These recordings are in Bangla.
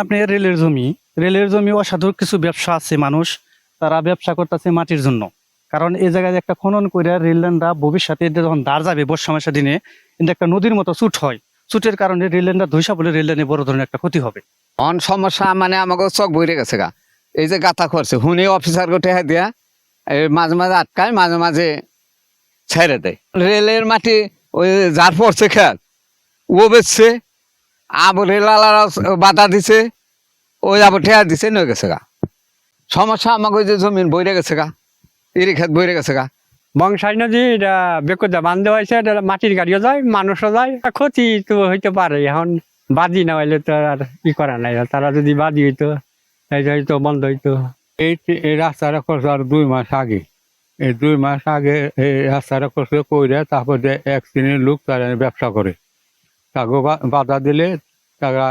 আপনি রেলের জমি অসাধু কিছু ব্যবসা আছে, মানুষ তারা ব্যবসা করতেছে মাটির জন্য। কারণ এই জায়গায় একটা খনন করে রেল লাইনটা ভবিষ্যতে এটা যখন দাঁড় যাবে বর্ষা মাসের দিনে, কিন্তু একটা নদীর মতো চুট হয়, চুটের কারণে রেল লাইনটা ধৈসা বলে রেল লাইনে বড় ধরনের একটা ক্ষতি হবে। অন সমস্যা মানে আমাকে চোখ বইরে গেছে গা। এই যে গাথা করছে হুনি অফিসার গোটে দিয়া মাঝে মাঝে আটকায়, মাঝে মাঝে ছেড়ে দেয়। রেলের মাটি ওই যার পড়ছে খেয়াল ও বেচছে, আবার রেলালারা বাধা দিছে, ওই আবার ঠেয়া দিছে, নয়ে গেছে গা। সমস্যা আমাকে ওই যে জমিন বইরে গেছে গা, ইরি খেত বইরে গেছে গা। বংশাই নদী এটা বেকুদা বান্ধ হয়েছে, এটা মাটির গাড়িও যায়, মানুষও যায়, ক্ষতি তো হইতে পারে। এখন বাদি না হইলে তো আর কি করা নাই, তারা যদি বাদি হইতো এই যে হয়তো বন্ধ হইতো। এই রাস্তাটা করছে আর 2 মাস আগে। এই 2 মাস আগে এই রাস্তাটা করছে কইরা, তারপর যে এক শ্রেণীর লোক তারা ব্যবসা করে, তাকে বাধা দিলে তারা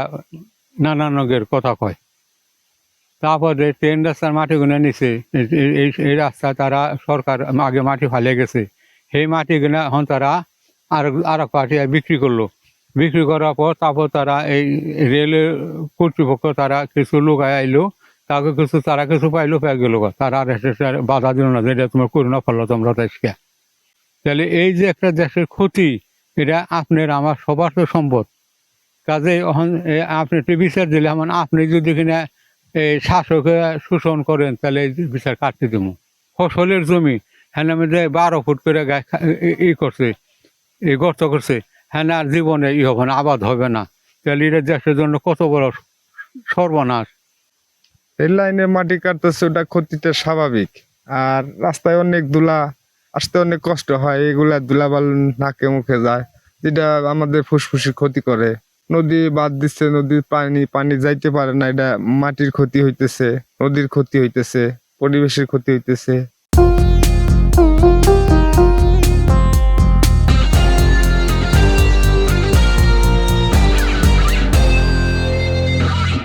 নানান রোগের কথা কয়। তারপরে ট্রেন রাস্তার মাটিগুলো নিছে, এই রাস্তা তারা সরকার আগে মাটি ফালিয়ে গেছে, সেই মাটিগুলো এখন তারা আর এক পার্টি বিক্রি করলো। বিক্রি করার পর তারপর তারা এই রেলের কর্তৃপক্ষ তারা কিছু লোক আইলো, তাকে তারা কিছু পাইলো, পেয়ে গেল, তারা আর বাধা দিল না, যেটা তোমার করোনা ফেললো তোমরা দেশকে। তাহলে এই যে একটা দেশের ক্ষতি, এটা আপনার আমার সবার তো সম্পদ। কাজে এখন আপনি একটু বিচার দিলে, এমন আপনি যদি কিনা এই শাসকে শোষণ করেন, তাহলে এই বিচার কাটতে দেবো। ফসলের জমি হ্যাঁ মধ্যে 12 ফুট করে করছে, এই গর্ত করছে, হ্যাঁ আর জীবনে হবে না, আবাদ হবে না। তাহলে এটা দেশের জন্য কত বড় সর্বনাশ। রেল লাইনে মাটি কাটতেছে, ওটা ক্ষতিটা স্বাভাবিক। আর রাস্তায় অনেক ধুলা, আসতে অনেক কষ্ট হয়, এগুলা ধুলাবাল নাকে মুখে যায়, যেটা আমাদের ফুসফুসের ক্ষতি করে। নদী বাদ দিচ্ছে, নদীর পানি যাইতে পারে না, এটা মাটির ক্ষতি হইতেছে, নদীর ক্ষতি হইতেছে, পরিবেশের ক্ষতি হইতেছে।